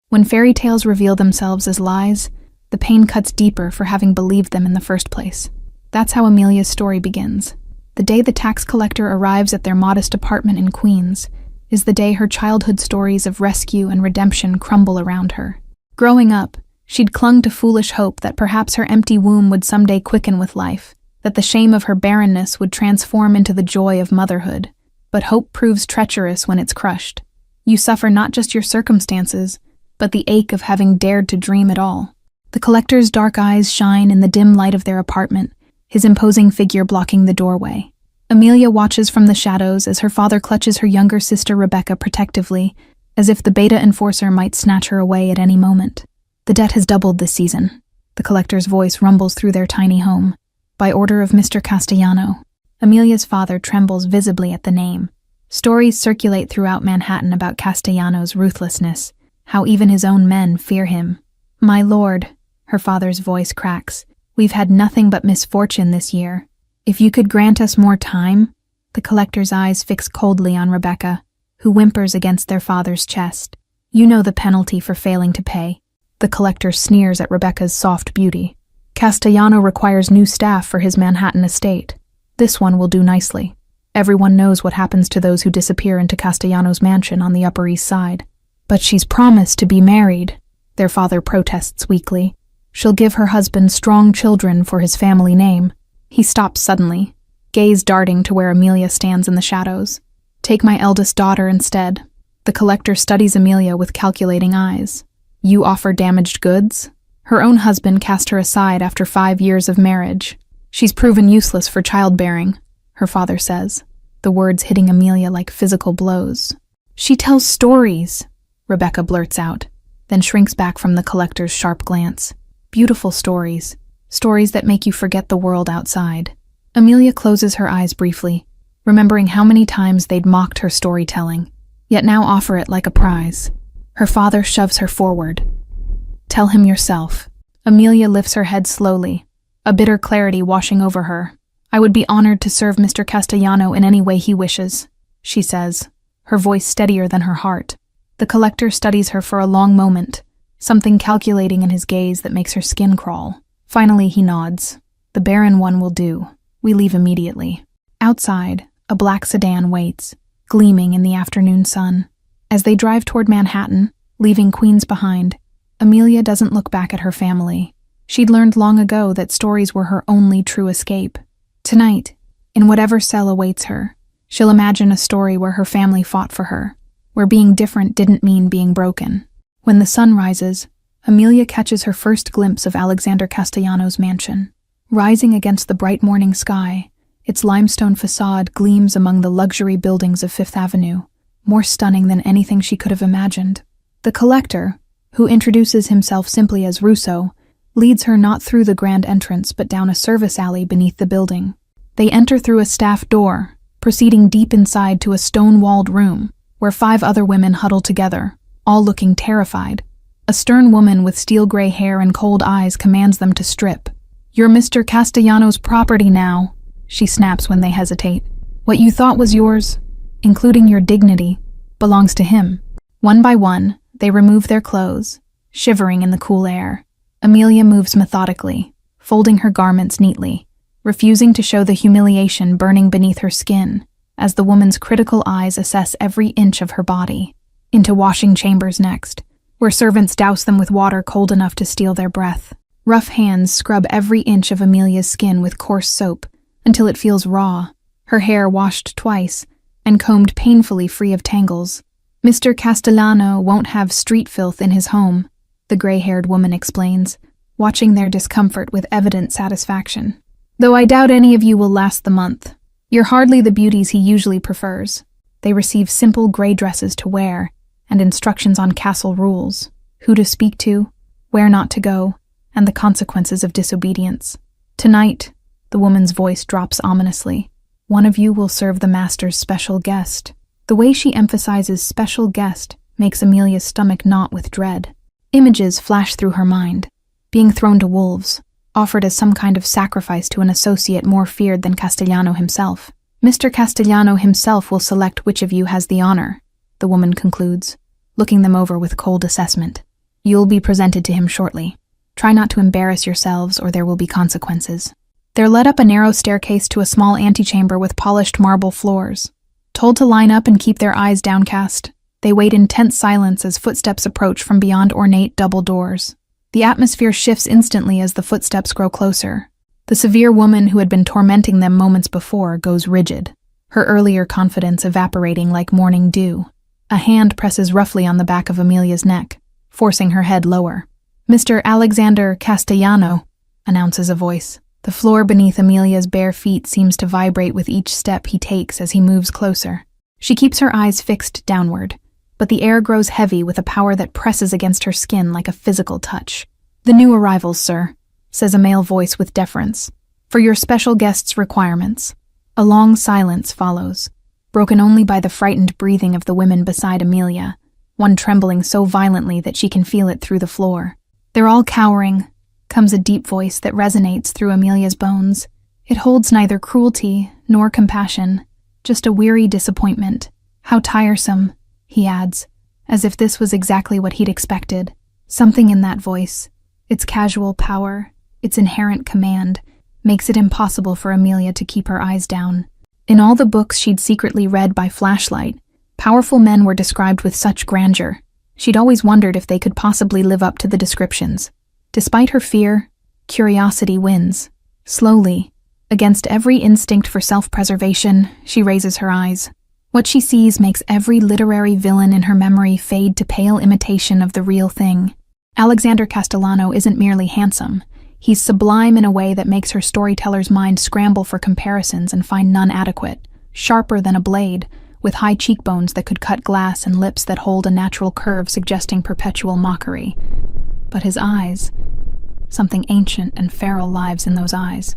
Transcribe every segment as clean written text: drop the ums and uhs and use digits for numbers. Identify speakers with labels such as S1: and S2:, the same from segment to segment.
S1: When fairy tales reveal themselves as lies, the pain cuts deeper for having believed them in the first place. That's how Amelia's story begins. The day the tax collector arrives at their modest apartment in Queens is the day her childhood stories of rescue and redemption crumble around her. Growing up, she'd clung to foolish hope that perhaps her empty womb would someday quicken with life, that the shame of her barrenness would transform into the joy of motherhood. But hope proves treacherous when it's crushed. You suffer not just your circumstances, but the ache of having dared to dream at all. The collector's dark eyes shine in the dim light of their apartment, his imposing figure blocking the doorway. Amelia watches from the shadows as her father clutches her younger sister Rebecca protectively, as if the beta enforcer might snatch her away at any moment. The debt has doubled this season. The collector's voice rumbles through their tiny home. By order of Mr. Castellano. Amelia's father trembles visibly at the name. Stories circulate throughout Manhattan about Castellano's ruthlessness, how even his own men fear him. My lord, her father's voice cracks, we've had nothing but misfortune this year. If you could grant us more time? The collector's eyes fix coldly on Rebecca, who whimpers against their father's chest. You know the penalty for failing to pay. The collector sneers at Rebecca's soft beauty. Castellano requires new staff for his Manhattan estate. This one will do nicely. Everyone knows what happens to those who disappear into Castellano's mansion on the Upper East Side. But she's promised to be married, their father protests weakly. She'll give her husband strong children for his family name. He stops suddenly, gaze darting to where Amelia stands in the shadows. Take my eldest daughter instead. The collector studies Amelia with calculating eyes. You offer damaged goods? Her own husband cast her aside after 5 years of marriage. She's proven useless for childbearing, her father says, the words hitting Amelia like physical blows. She tells stories, Rebecca blurts out, then shrinks back from the collector's sharp glance. Beautiful stories. Stories that make you forget the world outside. Amelia closes her eyes briefly, remembering how many times they'd mocked her storytelling, yet now offer it like a prize. Her father shoves her forward. Tell him yourself. Amelia lifts her head slowly, a bitter clarity washing over her. I would be honored to serve Mr. Castellano in any way he wishes, she says, her voice steadier than her heart. The collector studies her for a long moment, something calculating in his gaze that makes her skin crawl. Finally, he nods. The barren one will do. We leave immediately. Outside, a black sedan waits, gleaming in the afternoon sun. As they drive toward Manhattan, leaving Queens behind, Amelia doesn't look back at her family. She'd learned long ago that stories were her only true escape. Tonight, in whatever cell awaits her, she'll imagine a story where her family fought for her, where being different didn't mean being broken. When the sun rises, Amelia catches her first glimpse of Alexander Castellano's mansion. Rising against the bright morning sky, its limestone facade gleams among the luxury buildings of Fifth Avenue, more stunning than anything she could have imagined. The collector, who introduces himself simply as Russo, leads her not through the grand entrance but down a service alley beneath the building. They enter through a staff door, proceeding deep inside to a stone-walled room, where 5 other women huddle together, all looking terrified. A stern woman with steel-gray hair and cold eyes commands them to strip. You're Mr. Castellano's property now, she snaps when they hesitate. What you thought was yours, including your dignity, belongs to him. One by one, they remove their clothes, shivering in the cool air. Amelia moves methodically, folding her garments neatly, refusing to show the humiliation burning beneath her skin, as the woman's critical eyes assess every inch of her body. Into washing chambers next, where servants douse them with water cold enough to steal their breath. Rough hands scrub every inch of Amelia's skin with coarse soap until it feels raw, her hair washed twice and combed painfully free of tangles. Mr. Castellano won't have street filth in his home, the gray-haired woman explains, watching their discomfort with evident satisfaction. Though I doubt any of you will last the month. You're hardly the beauties he usually prefers. They receive simple gray dresses to wear and instructions on castle rules, who to speak to, where not to go, and the consequences of disobedience. Tonight, the woman's voice drops ominously. One of you will serve the master's special guest. The way she emphasizes special guest makes Amelia's stomach knot with dread. Images flash through her mind, being thrown to wolves, offered as some kind of sacrifice to an associate more feared than Castellano himself. Mr. Castellano himself will select which of you has the honor, the woman concludes, looking them over with cold assessment. You'll be presented to him shortly. Try not to embarrass yourselves or there will be consequences. They're led up a narrow staircase to a small antechamber with polished marble floors. Told to line up and keep their eyes downcast, they wait in tense silence as footsteps approach from beyond ornate double doors. The atmosphere shifts instantly as the footsteps grow closer. The severe woman who had been tormenting them moments before goes rigid, her earlier confidence evaporating like morning dew. A hand presses roughly on the back of Amelia's neck, forcing her head lower. "Mr. Alexander Castellano," announces a voice. The floor beneath Amelia's bare feet seems to vibrate with each step he takes as he moves closer. She keeps her eyes fixed downward, but the air grows heavy with a power that presses against her skin like a physical touch. "The new arrivals, sir," says a male voice with deference. "For your special guests' requirements." A long silence follows, broken only by the frightened breathing of the women beside Amelia, one trembling so violently that she can feel it through the floor. "They're all cowering," comes a deep voice that resonates through Amelia's bones. It holds neither cruelty nor compassion, just a weary disappointment. "How tiresome," he adds, as if this was exactly what he'd expected. Something in that voice, its casual power, its inherent command, makes it impossible for Amelia to keep her eyes down. In all the books she'd secretly read by flashlight, powerful men were described with such grandeur. She'd always wondered if they could possibly live up to the descriptions. Despite her fear, curiosity wins. Slowly, against every instinct for self-preservation, she raises her eyes. What she sees makes every literary villain in her memory fade to pale imitation of the real thing. Alexander Castellano isn't merely handsome. He's sublime in a way that makes her storyteller's mind scramble for comparisons and find none adequate. Sharper than a blade, with high cheekbones that could cut glass and lips that hold a natural curve suggesting perpetual mockery. But his eyes, something ancient and feral lives in those eyes.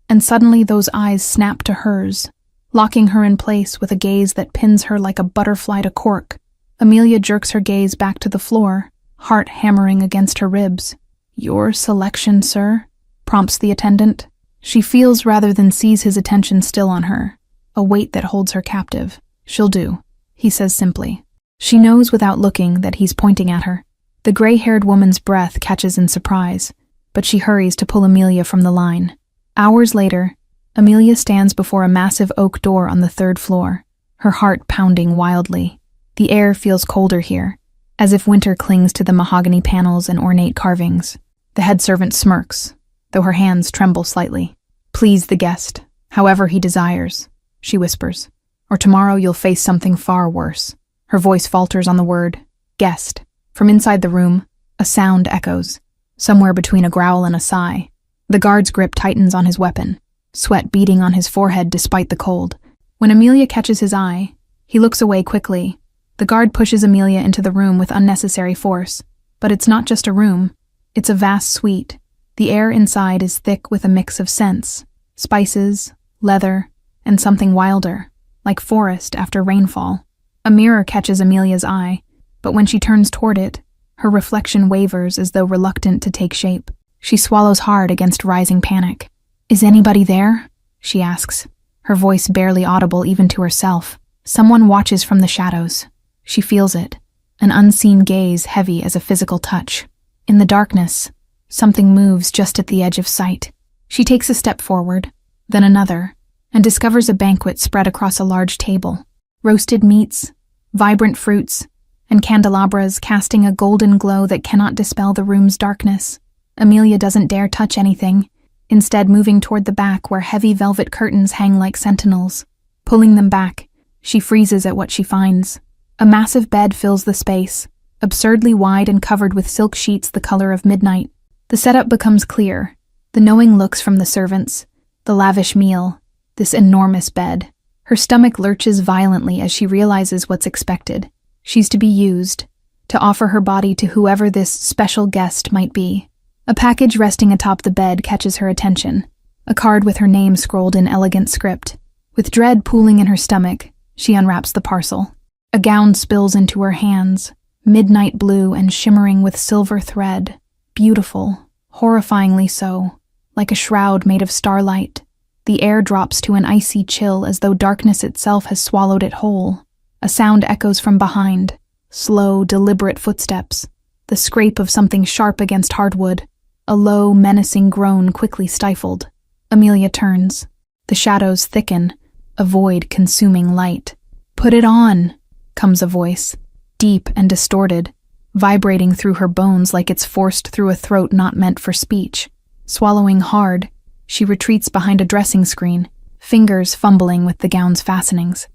S1: And suddenly those eyes snap to hers, locking her in place with a gaze that pins her like a butterfly to cork. Amelia jerks her gaze back to the floor, heart hammering against her ribs. "Your selection, sir?" prompts the attendant. She feels rather than sees his attention still on her, a weight that holds her captive. "She'll do," he says simply. She knows without looking that he's pointing at her. The gray-haired woman's breath catches in surprise, but she hurries to pull Amelia from the line. Hours later, Amelia stands before a massive oak door on the 3rd floor, her heart pounding wildly. The air feels colder here, as if winter clings to the mahogany panels and ornate carvings. The head servant smirks, though her hands tremble slightly. "Please the guest, however he desires," she whispers, "or tomorrow you'll face something far worse." Her voice falters on the word, "guest." From inside the room, a sound echoes, somewhere between a growl and a sigh. The guard's grip tightens on his weapon, sweat beading on his forehead despite the cold. When Amelia catches his eye, he looks away quickly. The guard pushes Amelia into the room with unnecessary force. But it's not just a room, it's a vast suite. The air inside is thick with a mix of scents, spices, leather, and something wilder, like forest after rainfall. A mirror catches Amelia's eye, but when she turns toward it, her reflection wavers as though reluctant to take shape. She swallows hard against rising panic. "Is anybody there?" she asks, her voice barely audible even to herself. Someone watches from the shadows. She feels it, an unseen gaze heavy as a physical touch. In the darkness, something moves just at the edge of sight. She takes a step forward, then another, and discovers a banquet spread across a large table. Roasted meats, vibrant fruits, and candelabras casting a golden glow that cannot dispel the room's darkness. Amelia doesn't dare touch anything, instead moving toward the back where heavy velvet curtains hang like sentinels. Pulling them back, she freezes at what she finds. A massive bed fills the space, absurdly wide and covered with silk sheets the color of midnight. The setup becomes clear, the knowing looks from the servants, the lavish meal, this enormous bed. Her stomach lurches violently as she realizes what's expected. She's to be used, to offer her body to whoever this special guest might be. A package resting atop the bed catches her attention, a card with her name scrolled in elegant script. With dread pooling in her stomach, she unwraps the parcel. A gown spills into her hands, midnight blue and shimmering with silver thread. Beautiful, horrifyingly so, like a shroud made of starlight. The air drops to an icy chill as though darkness itself has swallowed it whole. A sound echoes from behind, slow, deliberate footsteps. the scrape of something sharp against hardwood. A low, menacing groan quickly stifled. Amelia turns. The shadows thicken, a void consuming light. "Put it on," comes a voice, deep and distorted, vibrating through her bones like it's forced through a throat not meant for speech. Swallowing hard, she retreats behind a dressing screen, fingers fumbling with the gown's fastenings.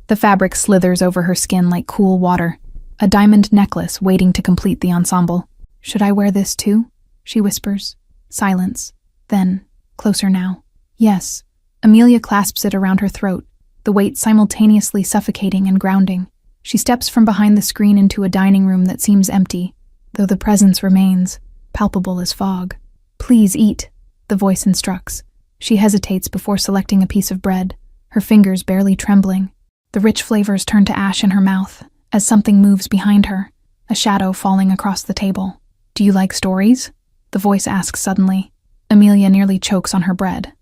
S1: The fabric slithers over her skin like cool water, a diamond necklace waiting to complete the ensemble. "Should I wear this too?" she whispers. Silence. Then, closer now. Yes. Amelia clasps it around her throat, the weight simultaneously suffocating and grounding. She steps from behind the screen into a dining room that seems empty, though the presence remains, palpable as fog. "Please eat," the voice instructs. She hesitates before selecting a piece of bread, her fingers barely trembling. The rich flavors turn to ash in her mouth as something moves behind her, a shadow falling across the table. "Do you like stories?" the voice asks suddenly. Amelia nearly chokes on her bread.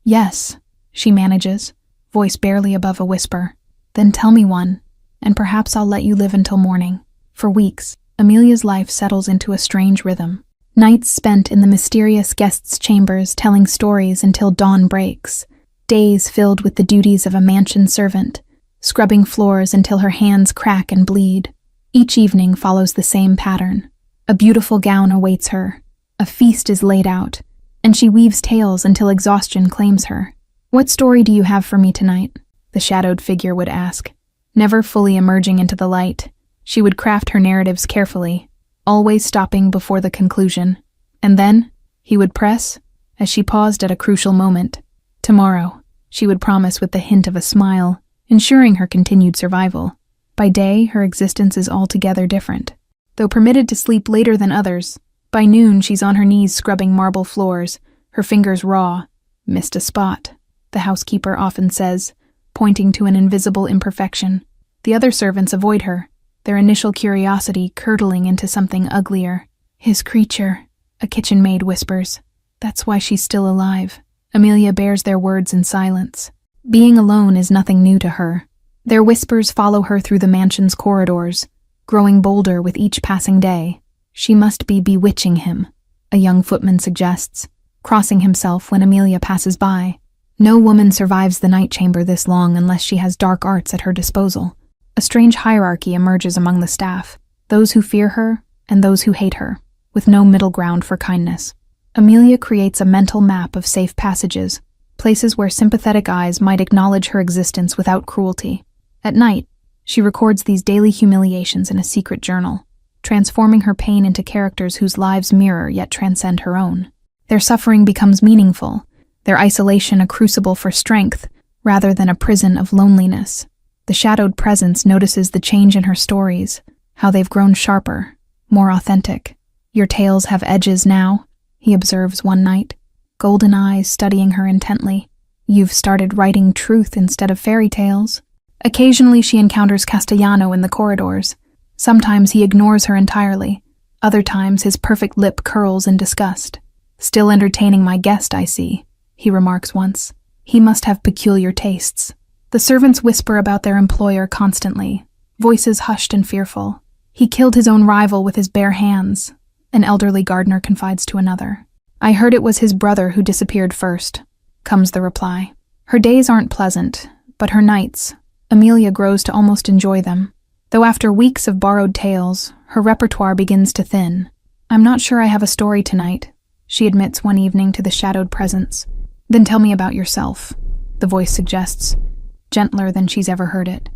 S1: Yes, she manages, voice barely above a whisper. "Then tell me one, and perhaps I'll let you live until morning." For weeks, Amelia's life settles into a strange rhythm. Nights spent in the mysterious guests' chambers telling stories until dawn breaks. Days filled with the duties of a mansion servant, scrubbing floors until her hands crack and bleed. Each evening follows the same pattern. A beautiful gown awaits her. A feast is laid out, and she weaves tales until exhaustion claims her. "What story do you have for me tonight?" the shadowed figure would ask. Never fully emerging into the light, she would craft her narratives carefully, always stopping before the conclusion. And then, he would press, as she paused at a crucial moment. "Tomorrow," she would promise with the hint of a smile, ensuring her continued survival. By day, her existence is altogether different. Though permitted to sleep later than others, by noon she's on her knees scrubbing marble floors, her fingers raw. "Missed a spot," the housekeeper often says, pointing to an invisible imperfection. The other servants avoid her, their initial curiosity curdling into something uglier. "His creature," a kitchen maid whispers. "That's why she's still alive." Amelia bears their words in silence. Being alone is nothing new to her. Their whispers follow her through the mansion's corridors, growing bolder with each passing day. "She must be bewitching him," a young footman suggests, crossing himself when Amelia passes by. No woman survives the night chamber this long unless she has dark arts at her disposal. A strange hierarchy emerges among the staff, those who fear her and those who hate her, with no middle ground for kindness. Amelia creates a mental map of safe passages, places where sympathetic eyes might acknowledge her existence without cruelty. At night, she records these daily humiliations in a secret journal, transforming her pain into characters whose lives mirror yet transcend her own. Their suffering becomes meaningful, their isolation a crucible for strength rather than a prison of loneliness. The shadowed presence notices the change in her stories, how they've grown sharper, more authentic. "Your tales have edges now," he observes one night, golden eyes studying her intently. "You've started writing truth instead of fairy tales." Occasionally she encounters Castellano in the corridors. Sometimes he ignores her entirely. Other times his perfect lip curls in disgust. "Still entertaining my guest, I see," he remarks once. "He must have peculiar tastes." The servants whisper about their employer constantly, voices hushed and fearful. "He killed his own rival with his bare hands," an elderly gardener confides to another. "I heard it was his brother who disappeared first," comes the reply. Her days aren't pleasant, but her nights, Amelia grows to almost enjoy them. Though after weeks of borrowed tales, her repertoire begins to thin. "I'm not sure I have a story tonight," she admits one evening to the shadowed presence. "Then tell me about yourself," the voice suggests, gentler than she's ever heard it.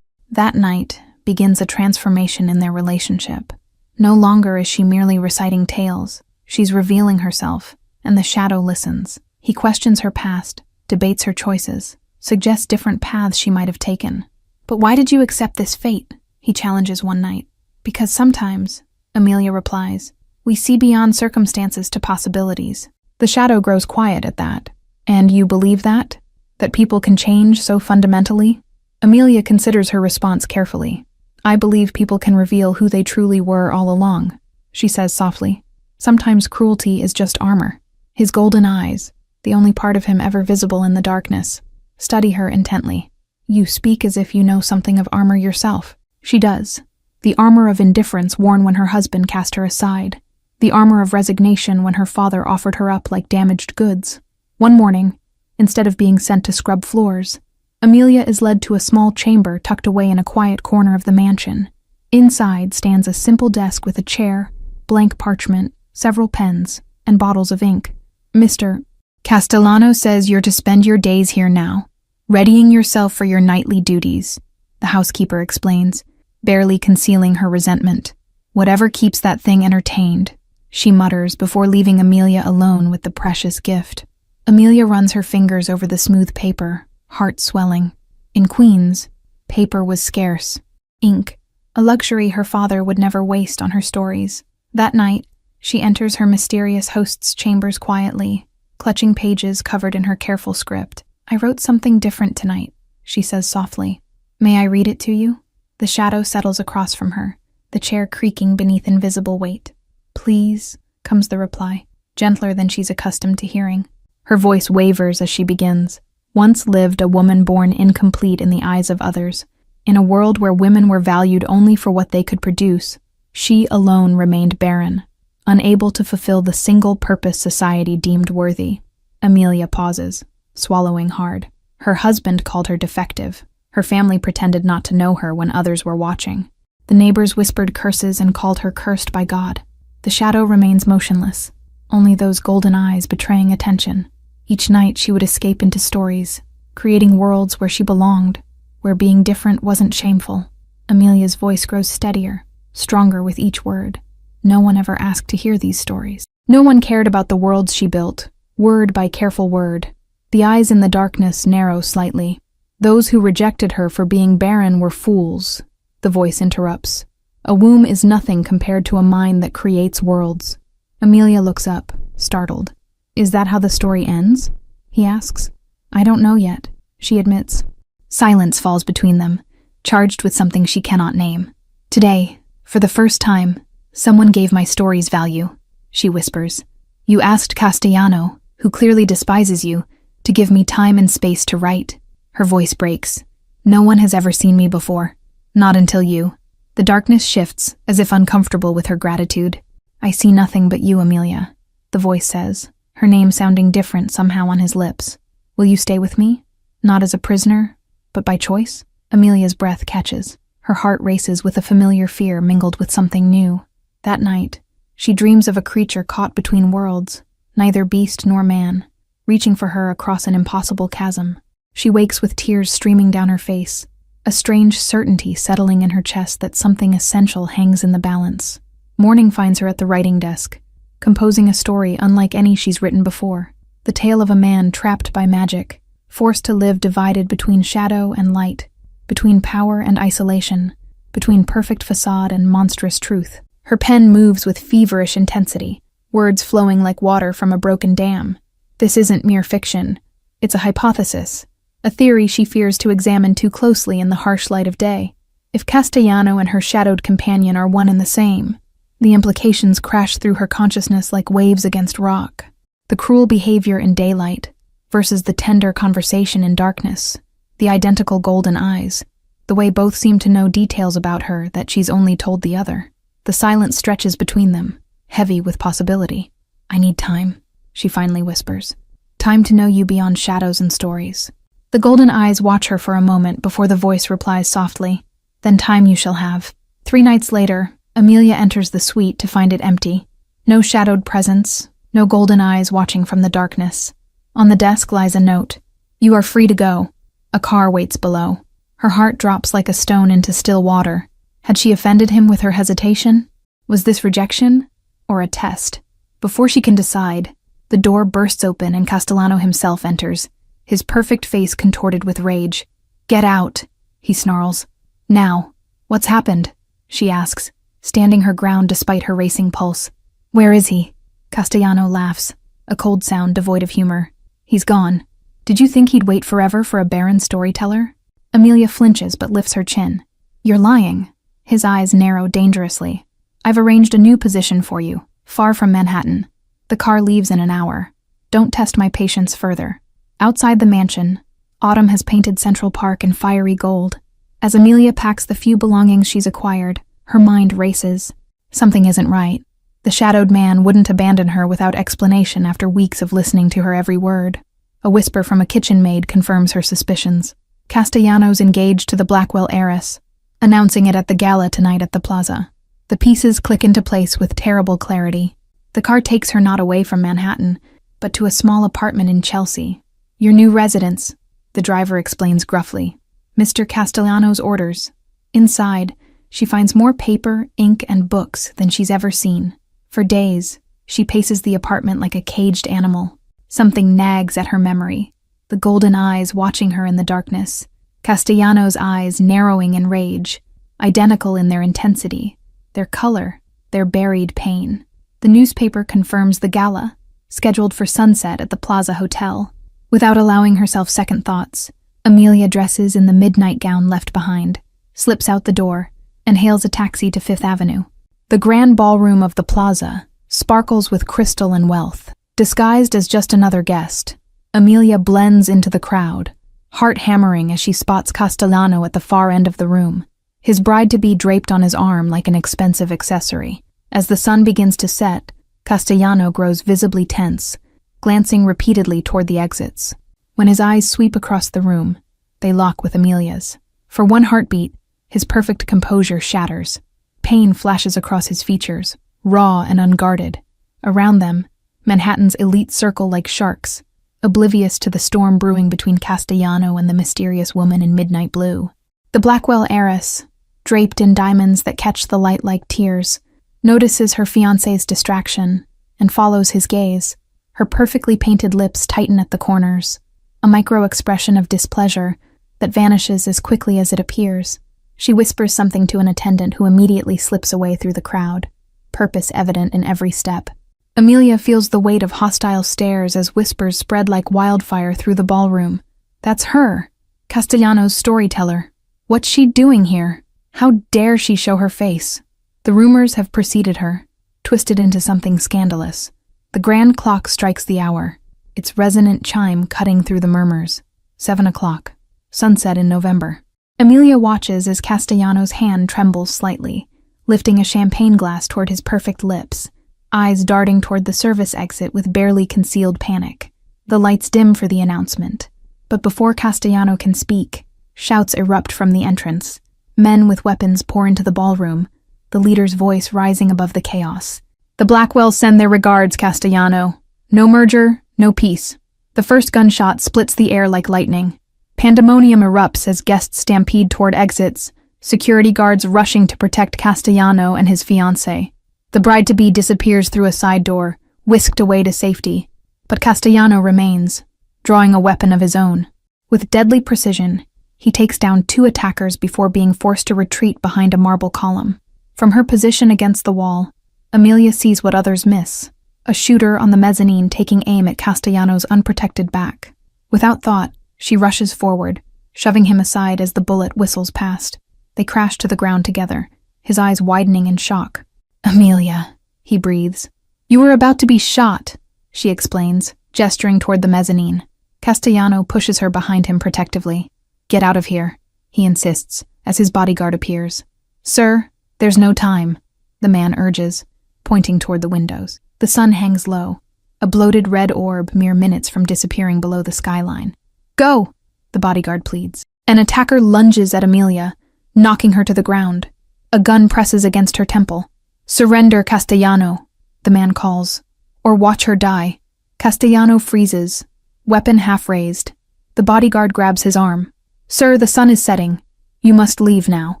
S1: That night begins a transformation in their relationship. No longer is she merely reciting tales, she's revealing herself, and the shadow listens. He questions her past, debates her choices, suggests different paths she might have taken. "But why did you accept this fate?" he challenges one night. "Because sometimes," Amelia replies, "we see beyond circumstances to possibilities." The shadow grows quiet at that. "And you believe that? That people can change so fundamentally?" Amelia considers her response carefully. "I believe people can reveal who they truly were all along," she says softly. "Sometimes cruelty is just armor." His golden eyes, the only part of him ever visible in the darkness, study her intently. "You speak as if you know something of armor yourself." She does, The armor of indifference worn when her husband cast her aside. The armor of resignation when her father offered her up like damaged goods. One morning, instead of being sent to scrub floors, Amelia is led to a small chamber tucked away in a quiet corner of the mansion. Inside stands a simple desk with a chair, blank parchment, several pens, and bottles of ink. Mr. Castellano says you're to spend your days here now, readying yourself for your nightly duties, the housekeeper explains, barely concealing her resentment. Whatever keeps that thing entertained, she mutters before leaving Amelia alone with the precious gift. Amelia runs her fingers over the smooth paper, heart swelling. In Queens, paper was scarce. Ink, a luxury her father would never waste on her stories. That night, she enters her mysterious host's chambers quietly, clutching pages covered in her careful script. I wrote something different tonight, she says softly. May I read it to you? The shadow settles across from her, the chair creaking beneath invisible weight. Please, comes the reply, gentler than she's accustomed to hearing. Her voice wavers as she begins. Once lived a woman born incomplete in the eyes of others. In a world where women were valued only for what they could produce, she alone remained barren, unable to fulfill the single purpose society deemed worthy. Amelia pauses, swallowing hard. Her husband called her defective. Her family pretended not to know her when others were watching. The neighbors whispered curses and called her cursed by God. The shadow remains motionless, only those golden eyes betraying attention. Each night she would escape into stories, creating worlds where she belonged, where being different wasn't shameful. Amelia's voice grows steadier, stronger with each word. No one ever asked to hear these stories. No one cared about the worlds she built, word by careful word. The eyes in the darkness narrow slightly. Those who rejected her for being barren were fools. The voice interrupts. A womb is nothing compared to a mind that creates worlds. Amelia looks up, startled. Is that how the story ends? He asks. I don't know yet, she admits. Silence falls between them, charged with something she cannot name. Today, for the first time, someone gave my stories value, she whispers. You asked Castellano, who clearly despises you, to give me time and space to write. Her voice breaks. No one has ever seen me before. Not until you. The darkness shifts, as if uncomfortable with her gratitude. I see nothing but you, Amelia, the voice says, her name sounding different somehow on his lips. Will you stay with me? Not as a prisoner, but by choice? Amelia's breath catches. Her heart races with a familiar fear mingled with something new. That night, she dreams of a creature caught between worlds, neither beast nor man, reaching for her across an impossible chasm. She wakes with tears streaming down her face, a strange certainty settling in her chest that something essential hangs in the balance. Morning finds her at the writing desk, composing a story unlike any she's written before. The tale of a man trapped by magic, forced to live divided between shadow and light, between power and isolation, between perfect facade and monstrous truth. Her pen moves with feverish intensity, words flowing like water from a broken dam. This isn't mere fiction. It's a hypothesis, a theory she fears to examine too closely in the harsh light of day. If Castellano and her shadowed companion are one and the same, the implications crash through her consciousness like waves against rock. The cruel behavior in daylight versus the tender conversation in darkness, the identical golden eyes, the way both seem to know details about her that she's only told the other. The silence stretches between them, heavy with possibility. I need time, she finally whispers. Time to know you beyond shadows and stories. The golden eyes watch her for a moment before the voice replies softly, Then time you shall have. 3 nights later, Amelia enters the suite to find it empty. No shadowed presence, no golden eyes watching from the darkness. On the desk lies a note. You are free to go. A car waits below. Her heart drops like a stone into still water. Had she offended him with her hesitation? Was this rejection or a test? Before she can decide, the door bursts open and Castellano himself enters, his perfect face contorted with rage. Get out, he snarls. Now, what's happened? She asks, standing her ground despite her racing pulse. Where is he? Castellano laughs, a cold sound devoid of humor. He's gone. Did you think he'd wait forever for a barren storyteller? Amelia flinches but lifts her chin. You're lying. His eyes narrow dangerously. I've arranged a new position for you, far from Manhattan. The car leaves in an hour. Don't test my patience further. Outside the mansion, autumn has painted Central Park in fiery gold. As Amelia packs the few belongings she's acquired, Her mind races. Something isn't right. The shadowed man wouldn't abandon her without explanation after weeks of listening to her every word. A whisper from a kitchen maid confirms her suspicions. Castellanos engaged to the Blackwell heiress, announcing it at the gala tonight at the plaza. The pieces click into place with terrible clarity. The car takes her not away from Manhattan, but to a small apartment in Chelsea. Your new residence, the driver explains gruffly. Mr. Castellanos' orders. Inside, she finds more paper, ink, and books than she's ever seen. For days, she paces the apartment like a caged animal. Something nags at her memory. The golden eyes watching her in the darkness. Castellanos' eyes narrowing in rage, identical in their intensity, their color, their buried pain. The newspaper confirms the gala, scheduled for sunset at the Plaza Hotel. Without allowing herself second thoughts, Amelia dresses in the midnight gown left behind, slips out the door, and hails a taxi to Fifth Avenue. The grand ballroom of the plaza sparkles with crystal and wealth. Disguised as just another guest, Amelia blends into the crowd, heart hammering as she spots Castellano at the far end of the room, his bride-to-be draped on his arm like an expensive accessory. As the sun begins to set, Castellano grows visibly tense, glancing repeatedly toward the exits. When his eyes sweep across the room, they lock with Amelia's. For one heartbeat, his perfect composure shatters. Pain flashes across his features, raw and unguarded. Around them, Manhattan's elite circle like sharks, oblivious to the storm brewing between Castellano and the mysterious woman in midnight blue. The Blackwell heiress, draped in diamonds that catch the light like tears, notices her fiancé's distraction and follows his gaze. Her perfectly painted lips tighten at the corners, a micro-expression of displeasure that vanishes as quickly as it appears. She whispers something to an attendant who immediately slips away through the crowd, purpose evident in every step. Amelia feels the weight of hostile stares as whispers spread like wildfire through the ballroom. That's her, Castellanos' storyteller. What's she doing here? How dare she show her face? The rumors have preceded her, twisted into something scandalous. The grand clock strikes the hour, its resonant chime cutting through the murmurs. 7 o'clock. Sunset in November. Amelia watches as Castellanos' hand trembles slightly, lifting a champagne glass toward his perfect lips, eyes darting toward the service exit with barely concealed panic. The lights dim for the announcement, but before Castellano can speak, shouts erupt from the entrance. Men with weapons pour into the ballroom, the leader's voice rising above the chaos. The Blackwells send their regards, Castellano. No merger, no peace. The first gunshot splits the air like lightning. Pandemonium erupts as guests stampede toward exits, security guards rushing to protect Castellano and his fiancée. The bride-to-be disappears through a side door, whisked away to safety. But Castellano remains, drawing a weapon of his own. With deadly precision, he takes down 2 attackers before being forced to retreat behind a marble column. From her position against the wall, Amelia sees what others miss, a shooter on the mezzanine taking aim at Castellanos' unprotected back. Without thought, she rushes forward, shoving him aside as the bullet whistles past. They crash to the ground together, his eyes widening in shock. Amelia, he breathes. You were about to be shot, she explains, gesturing toward the mezzanine. Castellano pushes her behind him protectively. Get out of here, he insists, as his bodyguard appears. Sir, there's no time, the man urges, pointing toward the windows. The sun hangs low, a bloated red orb mere minutes from disappearing below the skyline. Go, the bodyguard pleads. An attacker lunges at Amelia, knocking her to the ground. A gun presses against her temple. Surrender, Castellano, the man calls, or watch her die. Castellano freezes, weapon half raised. The bodyguard grabs his arm. Sir, the sun is setting. You must leave now.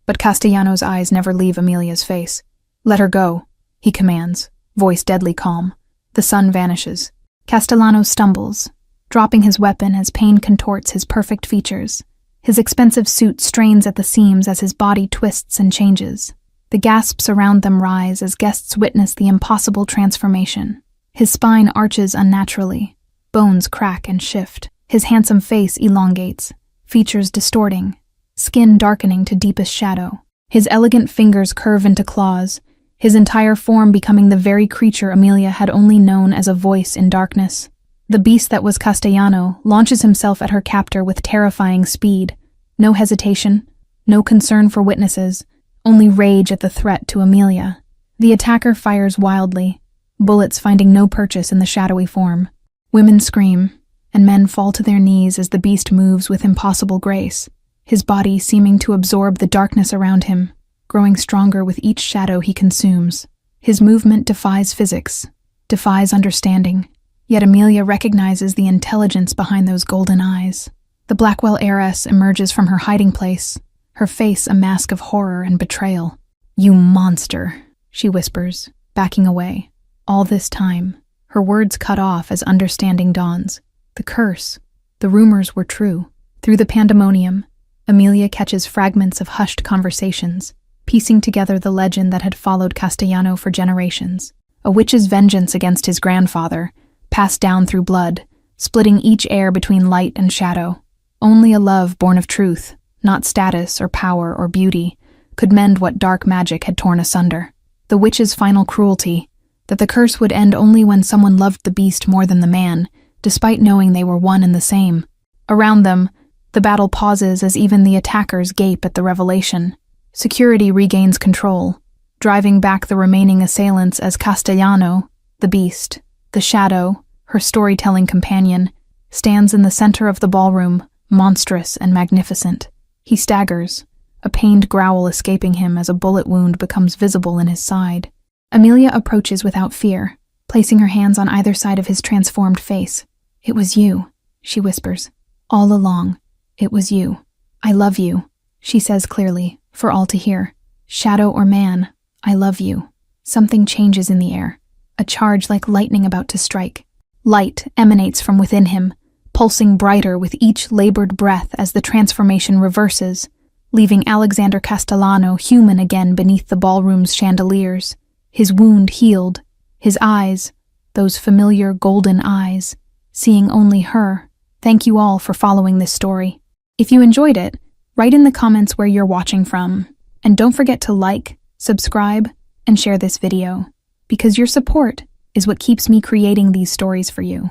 S1: But Castellano's eyes never leave Amelia's face. Let her go, he commands, voice deadly calm. The sun vanishes. Castellano stumbles, dropping his weapon as pain contorts his perfect features. His expensive suit strains at the seams as his body twists and changes. The gasps around them rise as guests witness the impossible transformation. His spine arches unnaturally. Bones crack and shift. His handsome face elongates, features distorting, skin darkening to deepest shadow. His elegant fingers curve into claws, his entire form becoming the very creature Amelia had only known as a voice in darkness. The beast that was Castellano launches himself at her captor with terrifying speed. No hesitation, no concern for witnesses, only rage at the threat to Amelia. The attacker fires wildly, bullets finding no purchase in the shadowy form. Women scream, and men fall to their knees as the beast moves with impossible grace, his body seeming to absorb the darkness around him, growing stronger with each shadow he consumes. His movement defies physics, defies understanding, yet Amelia recognizes the intelligence behind those golden eyes. The Blackwell heiress emerges from her hiding place, her face a mask of horror and betrayal. "You monster," she whispers, backing away. All this time, her words cut off as understanding dawns. The curse, the rumors were true. Through the pandemonium, Amelia catches fragments of hushed conversations, piecing together the legend that had followed Castellano for generations. A witch's vengeance against his grandfather, passed down through blood, splitting each air between light and shadow. Only a love born of truth, not status or power or beauty, could mend what dark magic had torn asunder. The witch's final cruelty, that the curse would end only when someone loved the beast more than the man, despite knowing they were one and the same. Around them, the battle pauses as even the attackers gape at the revelation. Security regains control, driving back the remaining assailants as Castellano, the beast, the shadow, her storytelling companion, stands in the center of the ballroom, monstrous and magnificent. He staggers, a pained growl escaping him as a bullet wound becomes visible in his side. Amelia approaches without fear, placing her hands on either side of his transformed face. "It was you," she whispers. "All along, it was you. I love you," she says clearly, for all to hear. "Shadow or man, I love you." Something changes in the air, a charge like lightning about to strike. Light emanates from within him, pulsing brighter with each labored breath as the transformation reverses, leaving Alexander Castellano human again beneath the ballroom's chandeliers. His wound healed, his eyes, those familiar golden eyes, seeing only her. Thank you all for following this story. If you enjoyed it, write in the comments where you're watching from, and don't forget to like, subscribe, and share this video, because your support is what keeps me creating these stories for you.